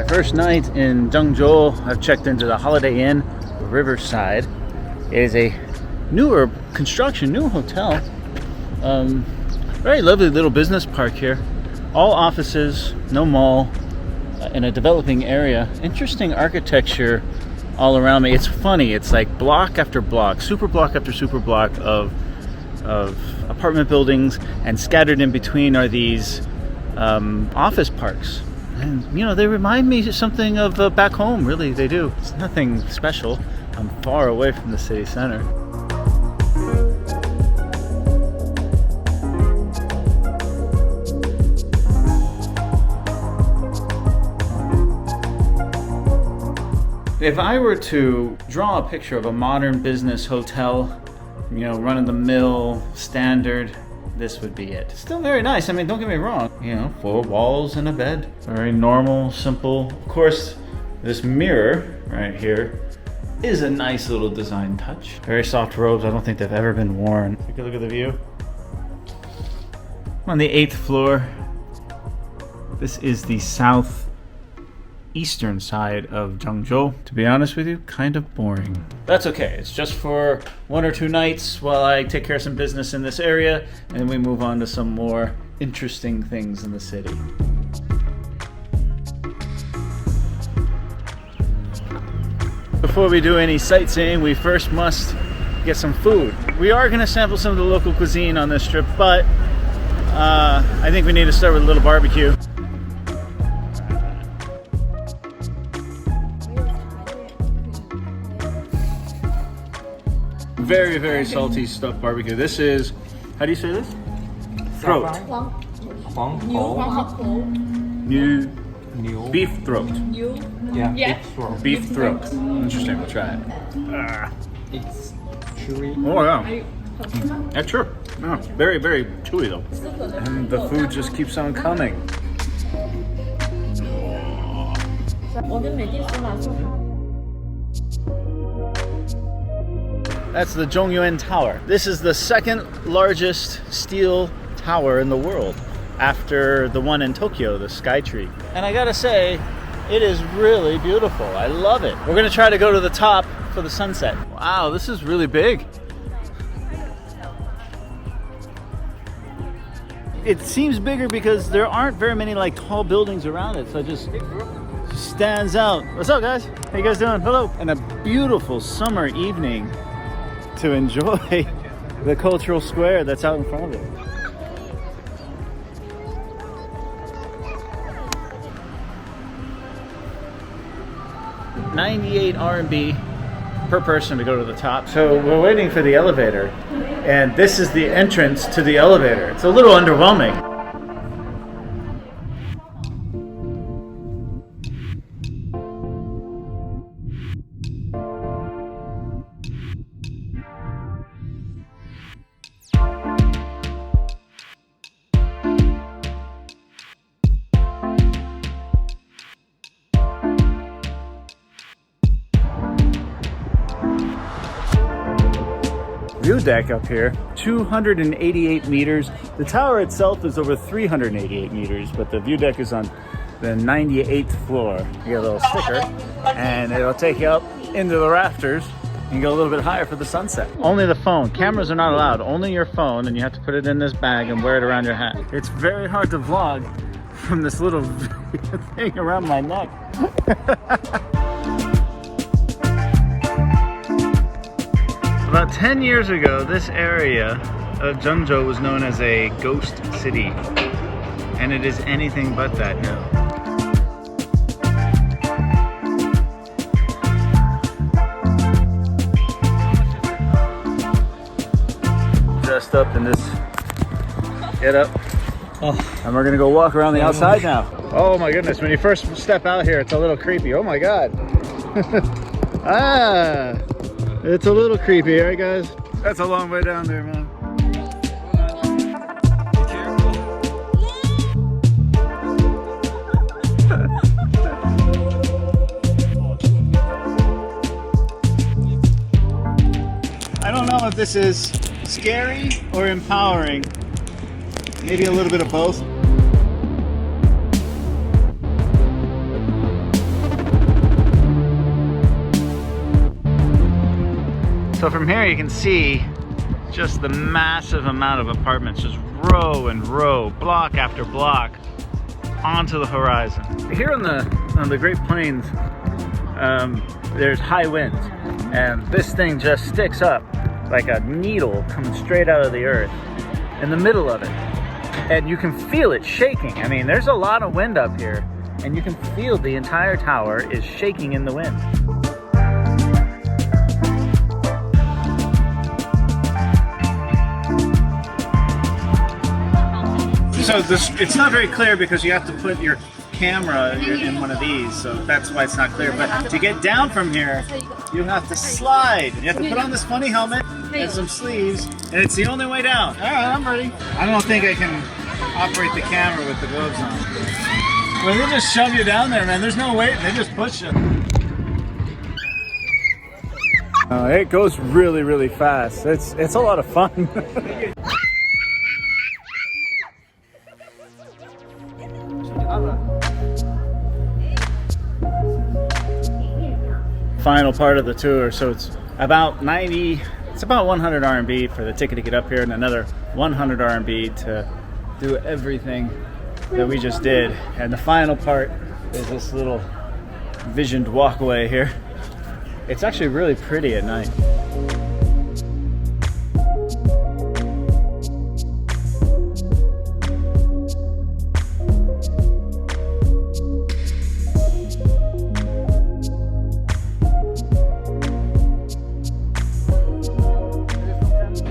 My first night in Zhengzhou, I've checked into the Holiday Inn Riverside. It is a newer construction, new hotel. Very lovely little business park here. All offices, no mall, in a developing area. Interesting architecture all around me. It's funny, it's like block after block, super block after super block of apartment buildings, and scattered in between are these office parks. And you know, they remind me of something of back home, really, they do. It's nothing special. I'm far away from the city center. If I were to draw a picture of a modern business hotel, you know, run-of-the-mill, standard, this would be it. Still very nice. I mean, don't get me wrong. You know, 4 walls and a bed. Very normal, simple. Of course, this mirror right here is a nice little design touch. Very soft robes. I don't think they've ever been worn. Take a look at the view. I'm on the 8th floor. This is the southeastern side of Zhengzhou. To be honest with you, kind of boring. That's okay. It's just for 1 or 2 nights while I take care of some business in this area, and then we move on to some more interesting things in the city. Before we do any sightseeing, we first must get some food. We are going to sample some of the local cuisine on this trip, but I think we need to start with a little barbecue. Very, very salty stuffed barbecue. This is, how do you say this? Throat. New beef throat. Yeah. Beef throat. Interesting, we'll try it. It's chewy. Oh yeah. Yeah, sure. Yeah, very, very chewy though. And the food just keeps on coming. That's the Zhongyuan Tower. This is the 2nd largest steel tower in the world, after the one in Tokyo, the Skytree. And I gotta say, it is really beautiful. I love it. We're gonna try to go to the top for the sunset. Wow, this is really big. It seems bigger because there aren't very many like tall buildings around it, so it just stands out. What's up, guys? How you guys doing? Hello. And a beautiful summer evening to enjoy the cultural square that's out in front of it. $98 RMB per person to go to the top. So we're waiting for the elevator, and this is the entrance to the elevator. It's a little underwhelming. View deck up here, 288 meters. The tower itself is over 388 meters, but the view deck is on the 98th floor. You get a little sticker, and it'll take you up into the rafters and go a little bit higher for the sunset. Only the phone. Cameras are not allowed. Only your phone, and you have to put it in this bag and wear it around your hat. It's very hard to vlog from this little thing around my neck. About 10 years ago, this area of Zhengzhou was known as a ghost city, and it is anything but that now. Dressed up in this get up, and we're gonna go walk around the outside now. Oh my goodness, when you first step out here, it's a little creepy. Oh my God. It's a little creepy, right guys? That's a long way down there, man. I don't know if this is scary or empowering. Maybe a little bit of both. So from here you can see just the massive amount of apartments, just row and row, block after block, onto the horizon. Here on the Great Plains, there's high winds, and this thing just sticks up like a needle coming straight out of the earth in the middle of it. And you can feel it shaking. I mean, there's a lot of wind up here, and you can feel the entire tower is shaking in the wind. So it's not very clear because you have to put your camera in one of these, so that's why it's not clear. But to get down from here, you have to slide. You have to put on this funny helmet and some sleeves, and it's the only way down. All right, I'm ready. I don't think I can operate the camera with the gloves on. Well, they just shove you down there, man. There's no weight, they just push you. It goes really, really fast. It's a lot of fun. Final part of the tour, so it's about 100 RMB for the ticket to get up here, and another 100 RMB to do everything that we just did. And the final part is this little visioned walkway here. It's actually really pretty at night.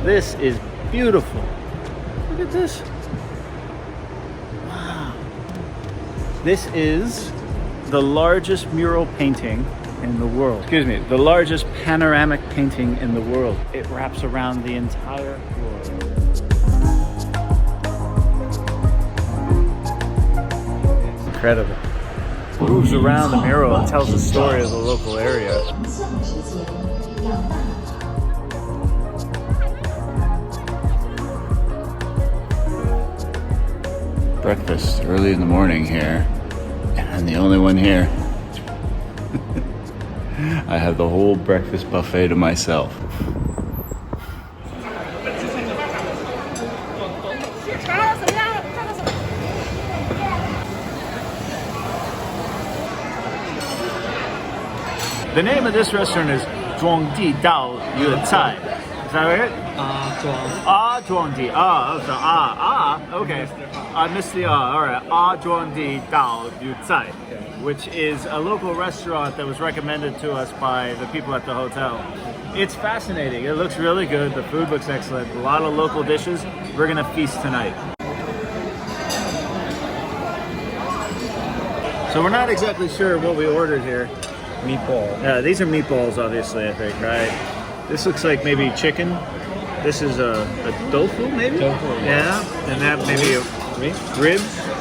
This is beautiful. Look at this. Wow. This is the largest mural painting in the world. Excuse me, the largest panoramic painting in the world. It wraps around the entire floor. Incredible. Moves around the mural and tells the story of the local area. Breakfast early in the morning here, and I'm the only one here. I have the whole breakfast buffet to myself. The name of this restaurant is Zhongyuan Yuecai. Is that right? Zhuangdi. Okay. I missed the all right. Zhuangdi Dao Yucai, which is a local restaurant that was recommended to us by the people at the hotel. It's fascinating. It looks really good. The food looks excellent. A lot of local dishes. We're gonna feast tonight. So we're not exactly sure what we ordered here. Meatball. Yeah, these are meatballs, obviously, I think, right? This looks like maybe chicken. This is a tofu, maybe? Tofu, yeah. And that maybe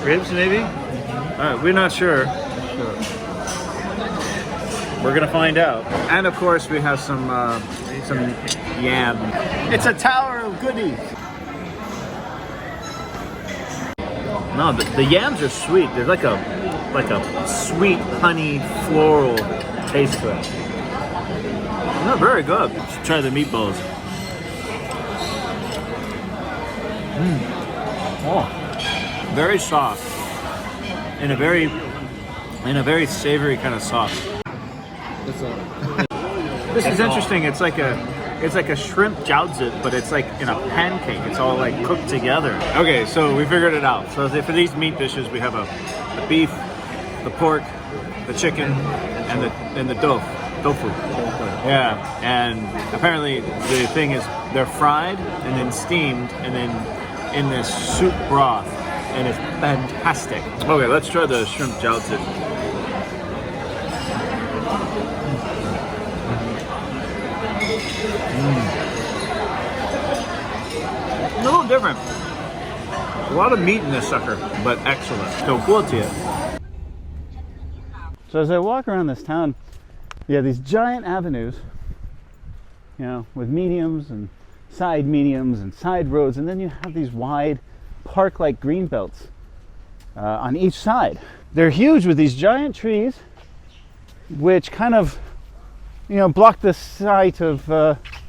ribs, maybe? All right, we're not sure. We're gonna find out. And of course, we have some yam. It's a tower of goodies. No, the yams are sweet. There's like a sweet honey floral taste to it. No, very good. Let's try the meatballs. Oh, very soft, in a very savory kind of sauce. This is interesting. It's like a shrimp jiaozi, but it's like in a pancake. It's all like cooked together. Okay, so we figured it out. So for these meat dishes, we have the beef, the pork, the chicken, and the tofu. Yeah, and apparently the thing is they're fried and then steamed and then in this soup broth, and it's fantastic. Okay, let's try the shrimp jiaozi. A little different. A lot of meat in this sucker, but excellent. So cool to you. So as I walk around this town, you have these giant avenues, you know, with mediums and side mediums and side roads, and then you have these wide park-like green belts on each side. They're huge with these giant trees, which kind of, you know, block the sight of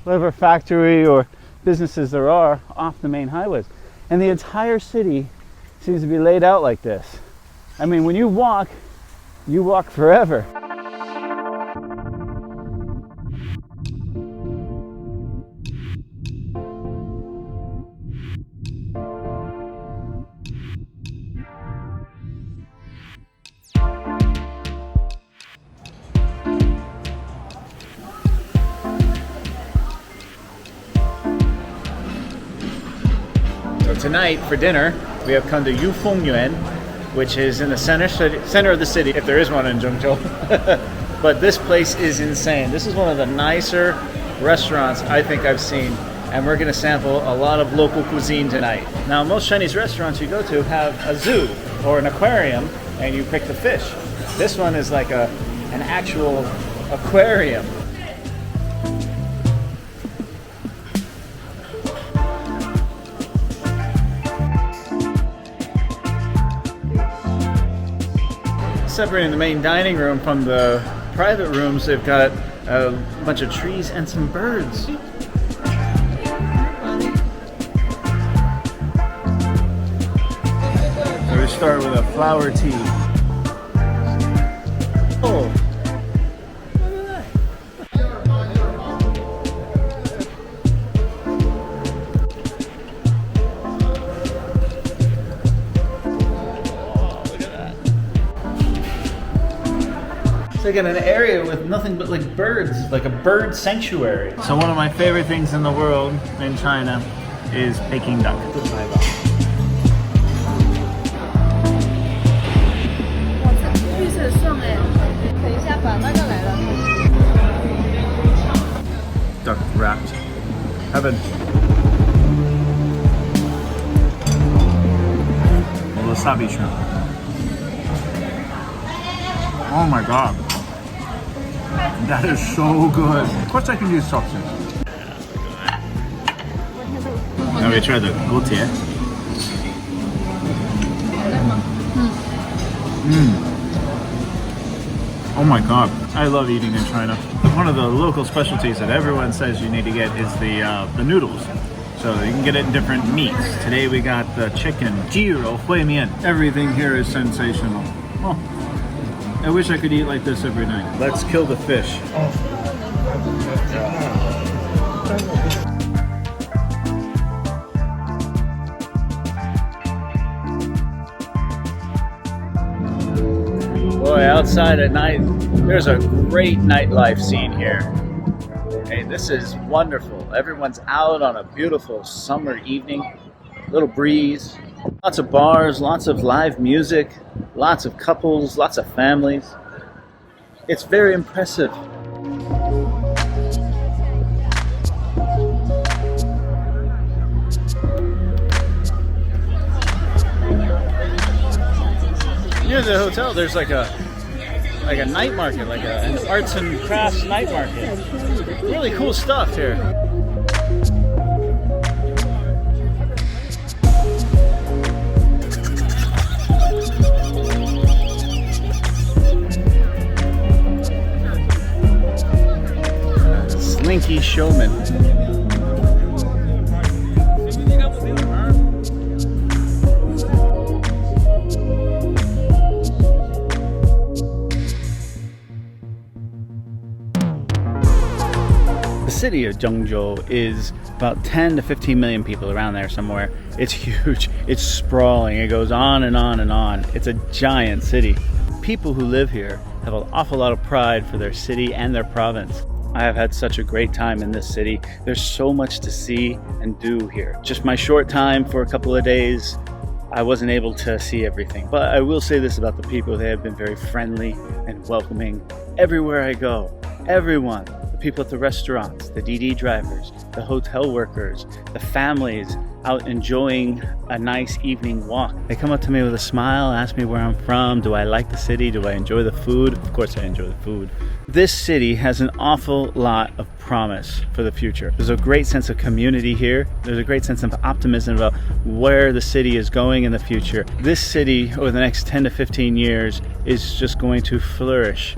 whatever factory or businesses there are off the main highways. And the entire city seems to be laid out like this. I mean, when you walk forever. Tonight for dinner, we have come to Yufengyuan, which is in the center of the city, if there is one in Zhengzhou. But this place is insane. This is one of the nicer restaurants I think I've seen, and we're gonna sample a lot of local cuisine tonight. Now, most Chinese restaurants you go to have a zoo or an aquarium, and you pick the fish. This one is like an actual aquarium. Separating the main dining room from the private rooms, they've got a bunch of trees and some birds. So we start with a flower tea. Oh, look at that. It's like in an area with nothing but like birds, like a bird sanctuary. So one of my favorite things in the world in China is Peking duck. Duck wrapped. Heaven. Wasabi shrimp. Oh my god. That is so good. Of course I can use sausage. Now we try the gotie. Oh my god. I love eating in China. One of the local specialties that everyone says you need to get is the noodles. So you can get it in different meats. Today we got the chicken, 鸡肉烩面. Everything here is sensational. Oh. I wish I could eat like this every night. Let's kill the fish. Boy, outside at night, there's a great nightlife scene here. Hey, this is wonderful. Everyone's out on a beautiful summer evening. Little breeze. Lots of bars, lots of live music, lots of couples, lots of families. It's very impressive. Near the hotel, there's like a night market, like an arts and crafts night market. Really cool stuff here. Slinky showman. The city of Zhengzhou is about 10 to 15 million people, around there somewhere. It's huge, it's sprawling, it goes on and on and on. It's a giant city. People who live here have an awful lot of pride for their city and their province. I have had such a great time in this city. There's so much to see and do here. Just my short time for a couple of days, I wasn't able to see everything. But I will say this about the people: they have been very friendly and welcoming everywhere I go. Everyone, the people at the restaurants, the DD drivers, the hotel workers, the families out enjoying a nice evening walk. They come up to me with a smile, ask me where I'm from, do I like the city, do I enjoy the food? Of course I enjoy the food. This city has an awful lot of promise for the future. There's a great sense of community here. There's a great sense of optimism about where the city is going in the future. This city, over the next 10 to 15 years, is just going to flourish.